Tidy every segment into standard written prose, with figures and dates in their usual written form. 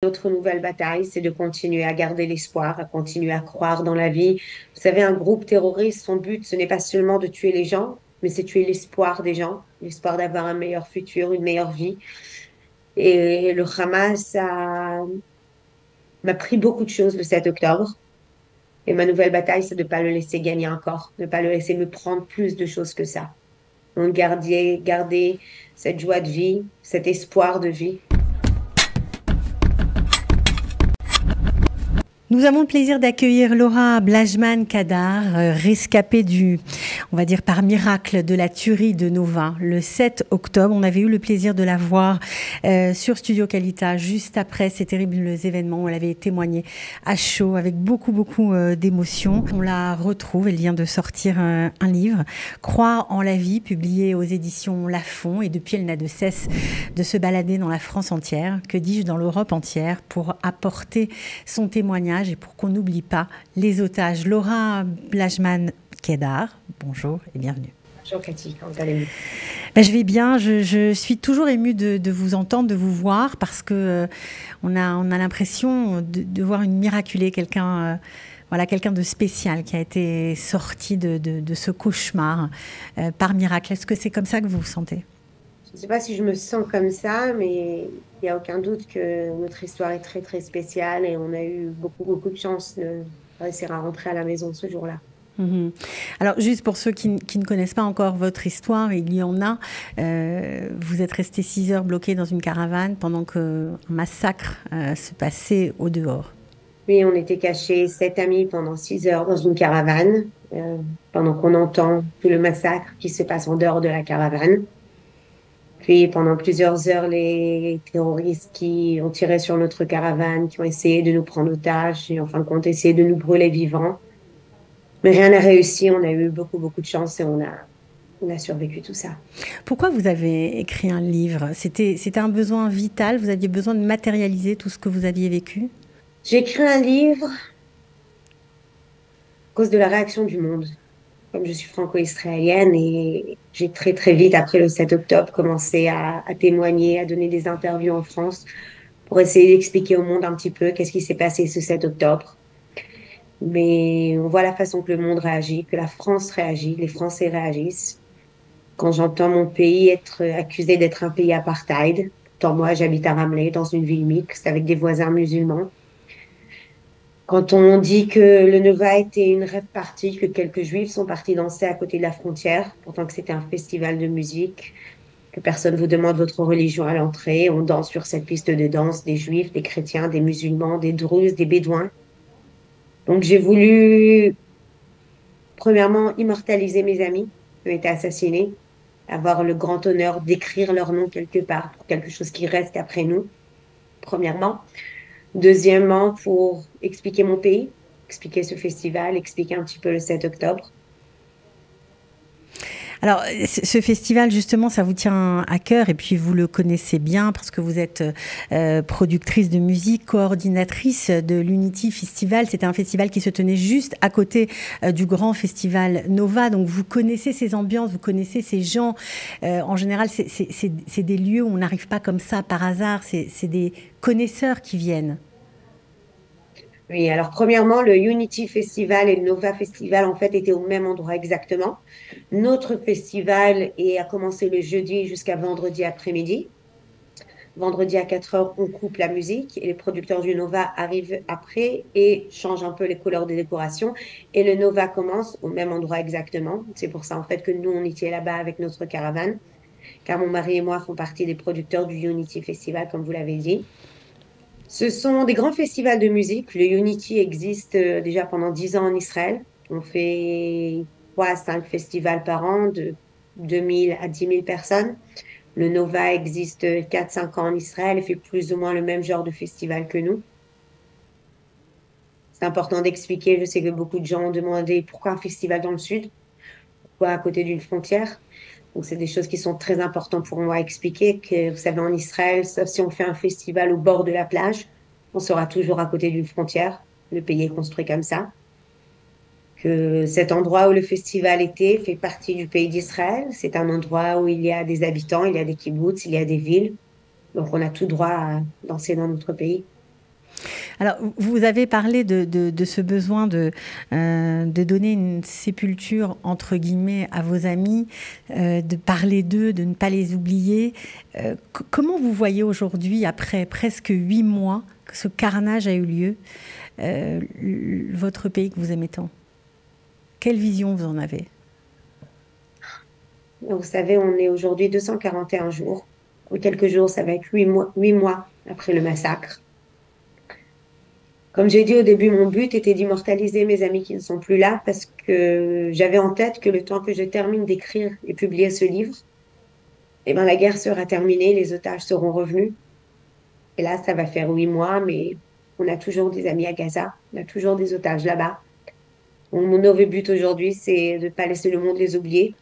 Notre nouvelle bataille, c'est de continuer à garder l'espoir, à continuer à croire dans la vie. Vous savez, un groupe terroriste, son but, ce n'est pas seulement de tuer les gens, mais c'est tuer l'espoir des gens, l'espoir d'avoir un meilleur futur, une meilleure vie. Et le Hamas m'a pris beaucoup de choses le 7 octobre. Et ma nouvelle bataille, c'est de ne pas le laisser gagner encore, de ne pas le laisser me prendre plus de choses que ça. Donc, garder cette joie de vie, cet espoir de vie. Nous avons le plaisir d'accueillir Laura Blachman-Kadar, rescapée on va dire par miracle, de la tuerie de Nova le 7 octobre. On avait eu le plaisir de la voir sur Studio Qualita juste après ces terribles événements où elle avait témoigné à chaud avec beaucoup d'émotions. On la retrouve, elle vient de sortir un livre, Croire en la vie, publié aux éditions Lafon, et depuis elle n'a de cesse de se balader dans la France entière, que dis-je, dans l'Europe entière, pour apporter son témoignage et pour qu'on n'oublie pas les otages. Laura Blachman-Kadar, bonjour et bienvenue. Bonjour Cathy, comment allez-vous? Je vais bien, je suis toujours émue de vous entendre, de vous voir, parce que on a l'impression de voir une miraculée, quelqu'un de spécial qui a été sorti de ce cauchemar par miracle. Est-ce que c'est comme ça que vous vous sentez? Je ne sais pas si je me sens comme ça, mais il n'y a aucun doute que notre histoire est très, très spéciale et on a eu beaucoup de chance de réussir à rentrer à la maison ce jour-là. Mhm. Alors, juste pour ceux qui ne connaissent pas encore votre histoire, il y en a. Vous êtes resté 6 heures bloqué dans une caravane pendant qu'un massacre se passait au dehors. Oui, on était cachés 7 amis pendant 6 heures dans une caravane, pendant qu'on entend tout le massacre qui se passe en dehors de la caravane. Puis pendant plusieurs heures, les terroristes qui ont tiré sur notre caravane, qui ont essayé de nous prendre otages et en fin de compte essayé de nous brûler vivants. Mais rien n'a réussi, on a eu beaucoup de chance et on a survécu tout ça. Pourquoi vous avez écrit un livre? C'était un besoin vital? Vous aviez besoin de matérialiser tout ce que vous aviez vécu? J'ai écrit un livre à cause de la réaction du monde. Comme je suis franco-israélienne et j'ai très vite, après le 7 octobre, commencé à témoigner, à donner des interviews en France pour essayer d'expliquer au monde un petit peu qu'est-ce qui s'est passé ce 7 octobre. Mais on voit la façon que le monde réagit, que la France réagit, les Français réagissent. Quand j'entends mon pays être accusé d'être un pays apartheid, pourtant moi j'habite à Ramleh, dans une ville mixte avec des voisins musulmans. Quand on dit que le Nova était une rave party, que quelques juifs sont partis danser à côté de la frontière, pourtant que c'était un festival de musique, que personne ne vous demande votre religion à l'entrée, on danse sur cette piste de danse, des juifs, des chrétiens, des musulmans, des druzes, des bédouins. Donc j'ai voulu, premièrement, immortaliser mes amis qui ont été assassinés, avoir le grand honneur d'écrire leur nom quelque part, pour quelque chose qui reste après nous, premièrement. Deuxièmement, pour expliquer mon pays, expliquer ce festival, expliquer un petit peu le 7 octobre. Alors, ce festival, justement, ça vous tient à cœur et puis vous le connaissez bien parce que vous êtes productrice de musique, coordinatrice de l'Unity Festival. C'était un festival qui se tenait juste à côté du grand festival Nova. Donc, vous connaissez ces ambiances, vous connaissez ces gens. En général, c'est des lieux où on n'arrive pas comme ça par hasard. C'est des connaisseurs qui viennent. Oui, alors premièrement, le Unity Festival et le Nova Festival, en fait, étaient au même endroit exactement. Notre festival a commencé le jeudi jusqu'à vendredi après-midi. Vendredi à 4 heures, on coupe la musique et les producteurs du Nova arrivent après et changent un peu les couleurs des décorations. Et le Nova commence au même endroit exactement. C'est pour ça, en fait, que nous, on était là-bas avec notre caravane, car mon mari et moi font partie des producteurs du Unity Festival, comme vous l'avez dit. Ce sont des grands festivals de musique. Le Unity existe déjà pendant 10 ans en Israël. On fait 3 à 5 festivals par an de 2000 à 10 000 personnes. Le Nova existe 4 5 ans en Israël et fait plus ou moins le même genre de festival que nous. C'est important d'expliquer. Je sais que beaucoup de gens ont demandé pourquoi un festival dans le sud, pourquoi à côté d'une frontière. Donc, c'est des choses qui sont très importantes pour moi à expliquer, que vous savez, en Israël, sauf si on fait un festival au bord de la plage, on sera toujours à côté d'une frontière. Le pays est construit comme ça. Que cet endroit où le festival était fait partie du pays d'Israël. C'est un endroit où il y a des habitants, il y a des kibboutz, il y a des villes. Donc, on a tout droit à danser dans notre pays. Alors, vous avez parlé de ce besoin de donner une sépulture, entre guillemets, à vos amis, de parler d'eux, de ne pas les oublier. Comment vous voyez aujourd'hui, après presque 8 mois, que ce carnage a eu lieu, votre pays que vous aimez tant? Quelle vision vous en avez? Vous savez, on est aujourd'hui 241 jours. Dans quelques jours, ça va être 8 mois après le massacre. Comme j'ai dit au début, mon but était d'immortaliser mes amis qui ne sont plus là parce que j'avais en tête que le temps que je termine d'écrire et publier ce livre, eh ben, la guerre sera terminée, les otages seront revenus. Et là, ça va faire 8 mois, mais on a toujours des amis à Gaza, on a toujours des otages là-bas. Mon nouveau but aujourd'hui, c'est de ne pas laisser le monde les oublier.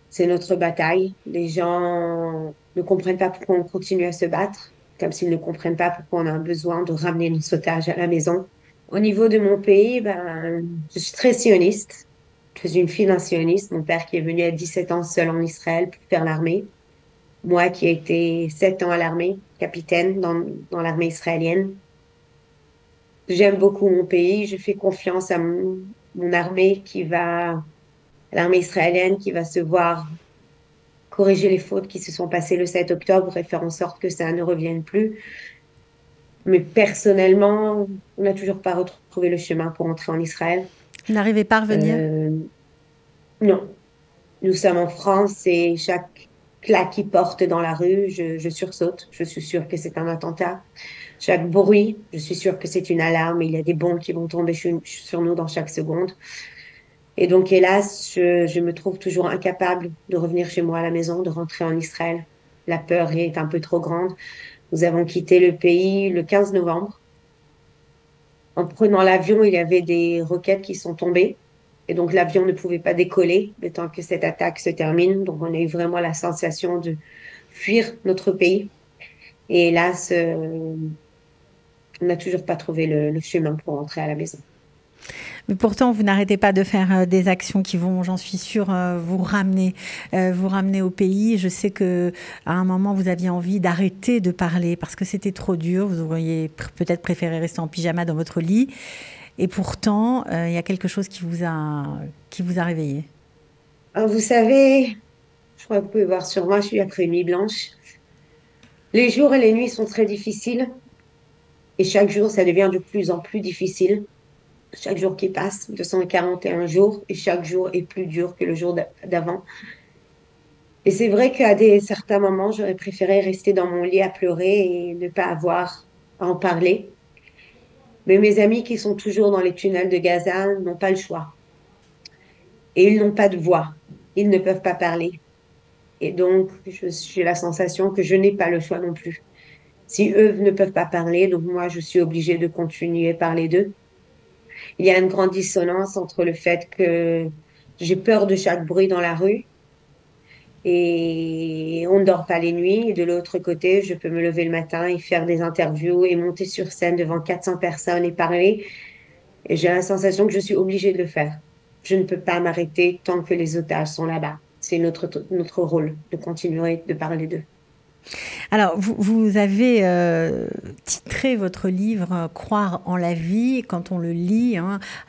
C'est notre bataille. Les gens ne comprennent pas pourquoi on continue à se battre, comme s'ils ne comprennent pas pourquoi on a besoin de ramener nos otages à la maison. Au niveau de mon pays, ben, je suis très sioniste. Je suis une fille d'un sioniste. Mon père qui est venu à 17 ans seul en Israël pour faire l'armée. Moi qui ai été 7 ans à l'armée, capitaine dans l'armée israélienne. J'aime beaucoup mon pays. Je fais confiance à mon armée l'armée israélienne qui va se voir corriger les fautes qui se sont passées le 7 octobre et faire en sorte que ça ne revienne plus. Mais personnellement, on n'a toujours pas retrouvé le chemin pour entrer en Israël. Vous n'arrivez pas à revenir? Non. Nous sommes en France et chaque claque qui porte dans la rue, je sursaute. Je suis sûre que c'est un attentat. Chaque bruit, je suis sûre que c'est une alarme. Il y a des bombes qui vont tomber sur nous dans chaque seconde. Et donc, hélas, je me trouve toujours incapable de revenir chez moi à la maison, de rentrer en Israël. La peur est un peu trop grande. Nous avons quitté le pays le 15 novembre. En prenant l'avion, il y avait des roquettes qui sont tombées. Et donc, l'avion ne pouvait pas décoller le temps que cette attaque se termine. Donc, on a eu vraiment la sensation de fuir notre pays. Et hélas, on n'a toujours pas trouvé le chemin pour rentrer à la maison. Mais pourtant, vous n'arrêtez pas de faire des actions qui vont, j'en suis sûre, vous ramener au pays. Je sais que à un moment, vous aviez envie d'arrêter de parler parce que c'était trop dur. Vous auriez peut-être préféré rester en pyjama dans votre lit. Et pourtant, il y a quelque chose qui vous a réveillé. Vous savez, je crois que vous pouvez voir sur moi, je suis après une nuit blanche. Les jours et les nuits sont très difficiles. Et chaque jour, ça devient de plus en plus difficile. Chaque jour qui passe, 241 jours, et chaque jour est plus dur que le jour d'avant. Et c'est vrai qu'à certains moments, j'aurais préféré rester dans mon lit à pleurer et ne pas avoir à en parler. Mais mes amis qui sont toujours dans les tunnels de Gaza n'ont pas le choix. Et ils n'ont pas de voix. Ils ne peuvent pas parler. Et donc, j'ai la sensation que je n'ai pas le choix non plus. Si eux ne peuvent pas parler, donc moi, je suis obligée de continuer à parler d'eux. Il y a une grande dissonance entre le fait que j'ai peur de chaque bruit dans la rue et on ne dort pas les nuits. Et de l'autre côté, je peux me lever le matin et faire des interviews et monter sur scène devant 400 personnes et parler. Et j'ai la sensation que je suis obligée de le faire. Je ne peux pas m'arrêter tant que les otages sont là-bas. C'est notre rôle de continuer de parler d'eux. Alors, vous avez titré votre livre Croire en la vie. Quand on le lit,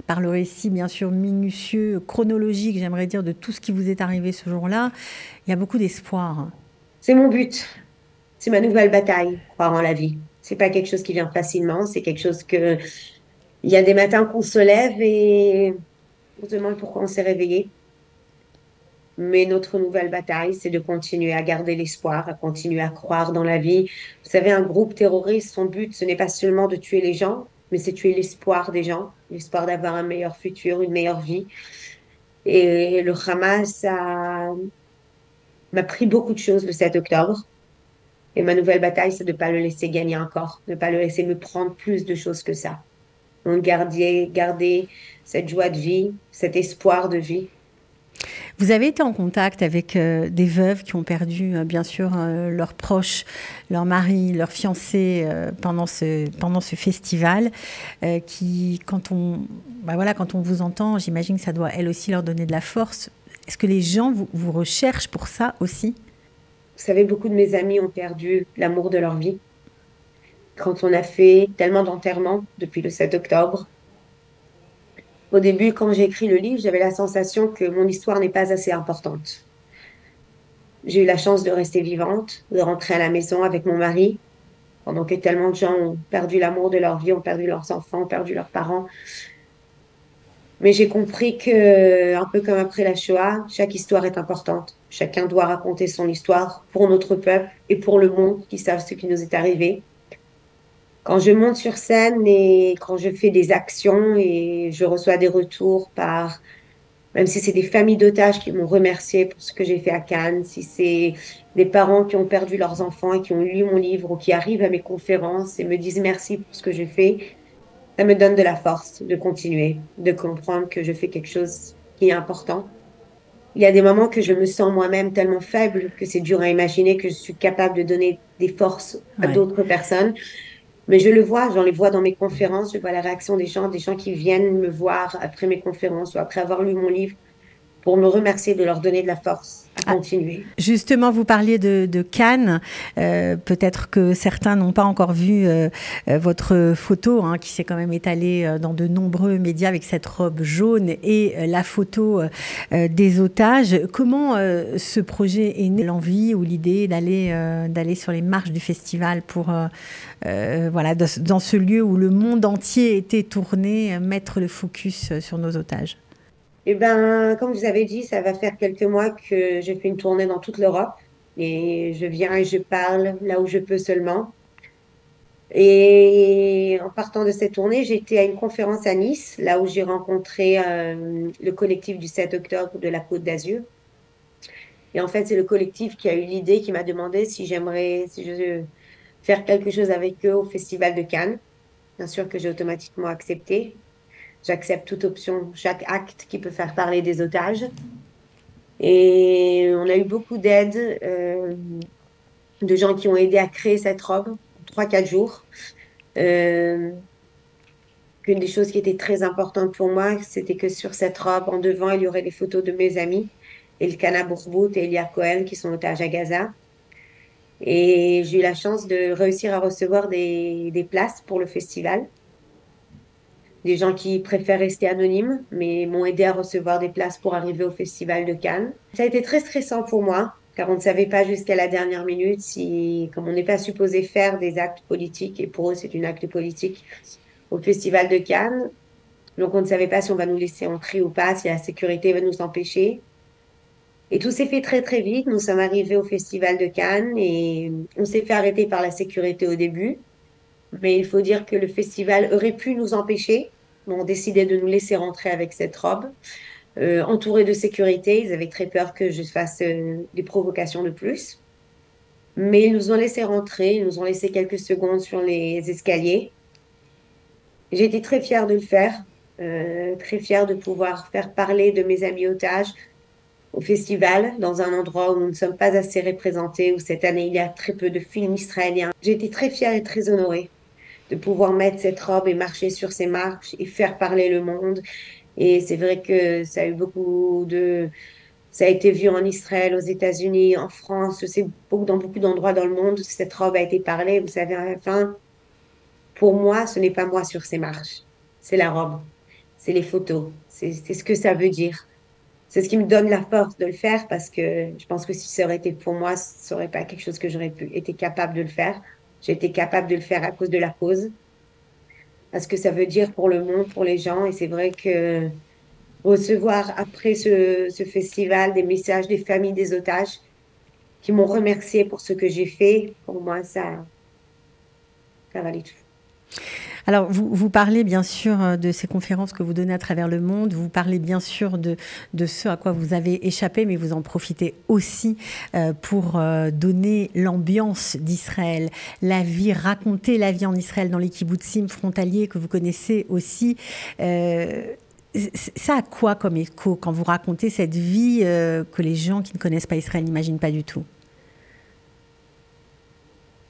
par le récit bien sûr minutieux, chronologique, j'aimerais dire, de tout ce qui vous est arrivé ce jour-là, il y a beaucoup d'espoir. C'est mon but. C'est ma nouvelle bataille, croire en la vie. C'est pas quelque chose qui vient facilement. C'est quelque chose que il y a des matins qu'on se lève et on se demande pourquoi on s'est réveillé. Mais notre nouvelle bataille, c'est de continuer à garder l'espoir, à continuer à croire dans la vie. Vous savez, un groupe terroriste, son but, ce n'est pas seulement de tuer les gens, mais c'est tuer l'espoir des gens, l'espoir d'avoir un meilleur futur, une meilleure vie. Et le Hamas m'a pris beaucoup de choses le 7 octobre. Et ma nouvelle bataille, c'est de ne pas le laisser gagner encore, de ne pas le laisser me prendre plus de choses que ça. Donc, garder cette joie de vie, cet espoir de vie. Vous avez été en contact avec des veuves qui ont perdu, bien sûr, leurs proches, leur mari, leur fiancé pendant ce festival, qui, quand on vous entend, j'imagine que ça doit, elles aussi, leur donner de la force. Est-ce que les gens vous recherchent pour ça aussi? Vous savez, beaucoup de mes amis ont perdu l'amour de leur vie. quand on a fait tellement d'enterrements depuis le 7 octobre. Au début, quand j'ai écrit le livre, j'avais la sensation que mon histoire n'est pas assez importante. J'ai eu la chance de rester vivante, de rentrer à la maison avec mon mari, pendant que tellement de gens ont perdu l'amour de leur vie, ont perdu leurs enfants, ont perdu leurs parents. Mais j'ai compris que, un peu comme après la Shoah, chaque histoire est importante. Chacun doit raconter son histoire pour notre peuple et pour le monde qui savent ce qui nous est arrivé. Quand je monte sur scène et quand je fais des actions et je reçois des retours par, même si c'est des familles d'otages qui m'ont remercié pour ce que j'ai fait à Cannes, si c'est des parents qui ont perdu leurs enfants et qui ont lu mon livre ou qui arrivent à mes conférences et me disent merci pour ce que j'ai fait, ça me donne de la force de continuer, de comprendre que je fais quelque chose qui est important. Il y a des moments que je me sens moi-même tellement faible que c'est dur à imaginer que je suis capable de donner des forces à Ouais. d'autres personnes. Mais je le vois, j'en les vois dans mes conférences, je vois la réaction des gens qui viennent me voir après mes conférences ou après avoir lu mon livre pour me remercier de leur donner de la force à Ah, continuer. justement, vous parliez de Cannes. Peut-être que certains n'ont pas encore vu votre photo, hein, qui s'est quand même étalée dans de nombreux médias avec cette robe jaune et la photo des otages. Comment ce projet est né, l'envie ou l'idée d'aller sur les marches du festival pour, voilà, dans ce lieu où le monde entier était tourné, mettre le focus sur nos otages? Eh ben, comme vous avez dit, ça va faire quelques mois que je fais une tournée dans toute l'Europe et je viens et je parle là où je peux seulement. Et en partant de cette tournée, j'ai été à une conférence à Nice, là où j'ai rencontré le collectif du 7 octobre de la Côte d'Azur. Et en fait, c'est le collectif qui a eu l'idée, qui m'a demandé si je veux faire quelque chose avec eux au Festival de Cannes. Bien sûr que j'ai automatiquement accepté. J'accepte toute option, chaque acte qui peut faire parler des otages. Et on a eu beaucoup d'aide, de gens qui ont aidé à créer cette robe, 3, 4 jours. Euh, Une des choses qui était très importante pour moi, c'était que sur cette robe, en devant, il y aurait des photos de mes amis, Elkana Bourbout et Elia Cohen, qui sont otages à Gaza. Et j'ai eu la chance de réussir à recevoir des places pour le festival. Des gens qui préfèrent rester anonymes, mais m'ont aidé à recevoir des places pour arriver au festival de Cannes. Ça a été très stressant pour moi, car on ne savait pas jusqu'à la dernière minute si, comme on n'est pas supposé faire des actes politiques, et pour eux c'est un acte politique au festival de Cannes, donc on ne savait pas si on va nous laisser entrer ou pas, si la sécurité va nous empêcher. Et tout s'est fait très très vite. Nous sommes arrivés au festival de Cannes et on s'est fait arrêter par la sécurité au début. Mais il faut dire que le festival aurait pu nous empêcher. Ils ont décidé de nous laisser rentrer avec cette robe, entourée de sécurité. Ils avaient très peur que je fasse des provocations de plus. Mais ils nous ont laissé rentrer, ils nous ont laissé quelques secondes sur les escaliers. J'ai été très fière de le faire, très fière de pouvoir faire parler de mes amis otages au festival, dans un endroit où nous ne sommes pas assez représentés, où cette année il y a très peu de films israéliens. J'ai été très fière et très honorée de pouvoir mettre cette robe et marcher sur ces marches et faire parler le monde. Et c'est vrai que ça a eu ça a été vu en Israël, aux États-Unis, en France, je sais dans beaucoup d'endroits dans le monde, cette robe a été parlée. Vous savez, à la fin, pour moi, ce n'est pas moi sur ces marches, c'est la robe, c'est les photos, c'est ce que ça veut dire. C'est ce qui me donne la force de le faire parce que je pense que si ça aurait été pour moi, ce n'aurait pas quelque chose que j'aurais pu été capable de le faire. J'ai été capable de le faire à cause de la cause, à ce que ça veut dire pour le monde, pour les gens. Et c'est vrai que recevoir après ce festival des messages des familles des otages qui m'ont remercié pour ce que j'ai fait, pour moi, ça valait tout. Alors, vous parlez bien sûr de ces conférences que vous donnez à travers le monde, vous parlez bien sûr de ce à quoi vous avez échappé, mais vous en profitez aussi pour donner l'ambiance d'Israël, la vie, raconter la vie en Israël dans les kibbutzim frontaliers que vous connaissez aussi. Ça a quoi comme écho quand vous racontez cette vie que les gens qui ne connaissent pas Israël n'imaginent pas du tout?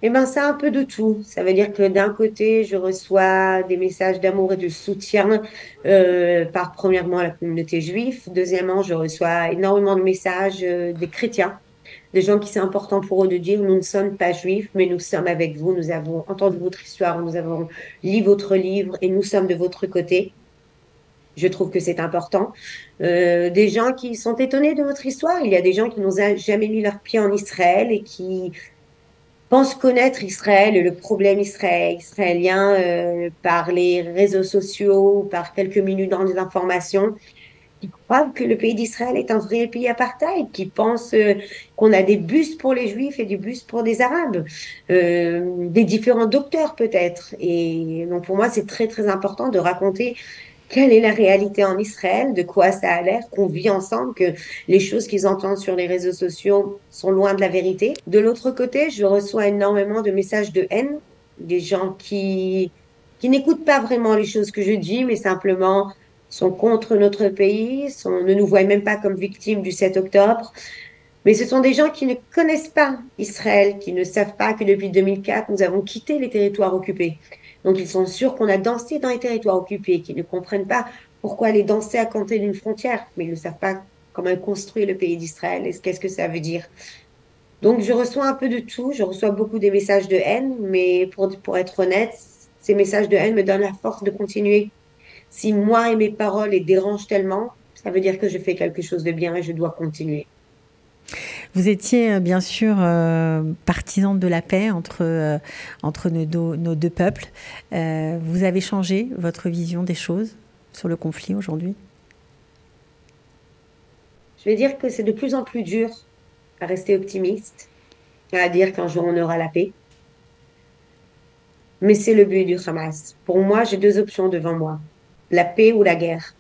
Eh ben, c'est un peu de tout. Ça veut dire que d'un côté, je reçois des messages d'amour et de soutien par premièrement la communauté juive. Deuxièmement, je reçois énormément de messages des chrétiens des gens qui c'est important pour eux de dire, nous ne sommes pas juifs, mais nous sommes avec vous, nous avons entendu votre histoire, nous avons lu votre livre et nous sommes de votre côté. Je trouve que c'est important. Des gens qui sont étonnés de votre histoire. Il y a des gens qui n'ont jamais mis leurs pieds en Israël et qui pensent connaître Israël et le problème israélien par les réseaux sociaux ou par quelques minutes dans les informations. Qui croient que le pays d'Israël est un vrai pays apartheid, qui pensent qu'on a des bus pour les Juifs et des bus pour des Arabes, des différents docteurs peut-être. Et donc pour moi, c'est très très important de raconter quelle est la réalité en Israël, de quoi ça a l'air, qu'on vit ensemble, que les choses qu'ils entendent sur les réseaux sociaux sont loin de la vérité. De l'autre côté, je reçois énormément de messages de haine, des gens qui n'écoutent pas vraiment les choses que je dis, mais simplement sont contre notre pays, ne nous voient même pas comme victimes du 7 octobre. Mais ce sont des gens qui ne connaissent pas Israël, qui ne savent pas que depuis 2004, nous avons quitté les territoires occupés. Donc, ils sont sûrs qu'on a dansé dans les territoires occupés, qui ne comprennent pas pourquoi aller danser à côté d'une frontière, mais ils ne savent pas comment construire le pays d'Israël et qu'est-ce que ça veut dire. Donc, je reçois un peu de tout. Je reçois beaucoup des messages de haine, mais pour être honnête, ces messages de haine me donnent la force de continuer. Si moi et mes paroles les dérangent tellement, ça veut dire que je fais quelque chose de bien et je dois continuer. Vous étiez bien sûr partisan de la paix entre nos deux peuples. Vous avez changé votre vision des choses sur le conflit aujourd'hui? Je vais dire que c'est de plus en plus dur à rester optimiste, à dire qu'un jour on aura la paix. Mais c'est le but du Hamas. Pour moi, j'ai deux options devant moi, la paix ou la guerre.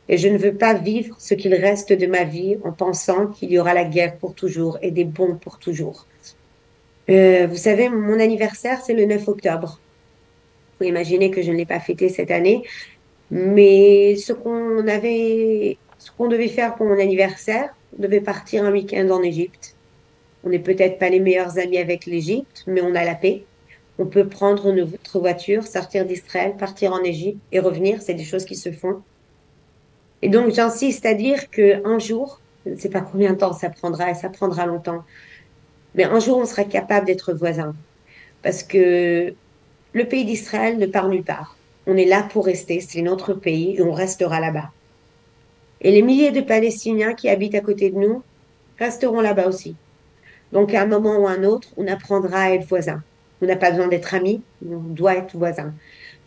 Et je ne veux pas vivre ce qu'il reste de ma vie en pensant qu'il y aura la guerre pour toujours et des bombes pour toujours. Vous savez, mon anniversaire, c'est le 9 octobre. Vous imaginez que je ne l'ai pas fêté cette année, mais ce qu'on devait faire pour mon anniversaire, on devait partir un week-end en Égypte. On n'est peut-être pas les meilleurs amis avec l'Égypte, mais on a la paix. On peut prendre notre voiture, sortir d'Israël, partir en Égypte et revenir. C'est des choses qui se font. Et donc, j'insiste à dire qu'un jour, je ne sais pas combien de temps ça prendra, et ça prendra longtemps, mais un jour, on sera capable d'être voisins. Parce que le pays d'Israël ne part nulle part. On est là pour rester, c'est notre pays et on restera là-bas. Et les milliers de Palestiniens qui habitent à côté de nous resteront là-bas aussi. Donc, à un moment ou à un autre, on apprendra à être voisins. On n'a pas besoin d'être amis, on doit être voisins.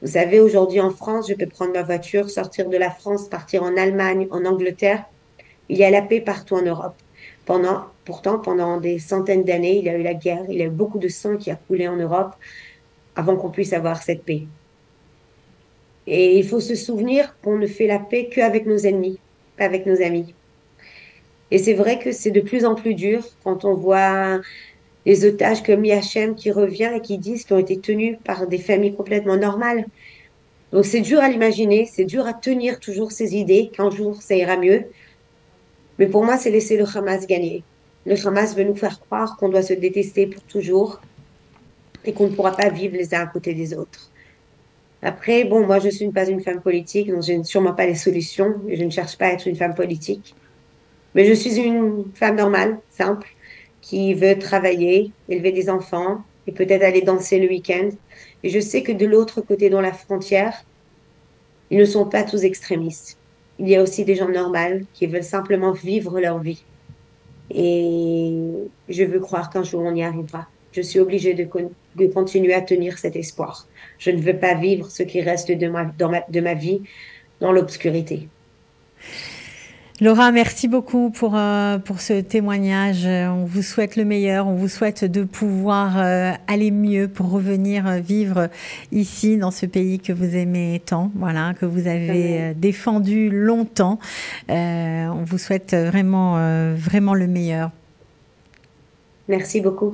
Vous savez, aujourd'hui en France, je peux prendre ma voiture, sortir de la France, partir en Allemagne, en Angleterre. Il y a la paix partout en Europe. Pourtant, pendant des centaines d'années, il y a eu la guerre, il y a eu beaucoup de sang qui a coulé en Europe avant qu'on puisse avoir cette paix. Et il faut se souvenir qu'on ne fait la paix qu'avec nos ennemis, pas avec nos amis. Et c'est vrai que c'est de plus en plus dur quand on voit les otages comme Yachem qui revient et qui disent qu'ils ont été tenus par des familles complètement normales. Donc c'est dur à l'imaginer, c'est dur à tenir toujours ces idées qu'un jour ça ira mieux. Mais pour moi, c'est laisser le Hamas gagner. Le Hamas veut nous faire croire qu'on doit se détester pour toujours et qu'on ne pourra pas vivre les uns à côté des autres. Après, bon, moi, je ne suis pas une femme politique, donc je n'ai sûrement pas les solutions. Je ne cherche pas à être une femme politique. Mais je suis une femme normale, simple, qui veut travailler, élever des enfants et peut-être aller danser le week-end. Et je sais que de l'autre côté dans la frontière, ils ne sont pas tous extrémistes. Il y a aussi des gens normaux qui veulent simplement vivre leur vie. Et je veux croire qu'un jour on y arrivera. Je suis obligée de continuer à tenir cet espoir. Je ne veux pas vivre ce qui reste de ma vie dans l'obscurité. Laura, merci beaucoup pour ce témoignage. On vous souhaite le meilleur. On vous souhaite de pouvoir aller mieux pour revenir vivre ici, dans ce pays que vous aimez tant, voilà, que vous avez défendu longtemps. On vous souhaite vraiment le meilleur. Merci beaucoup.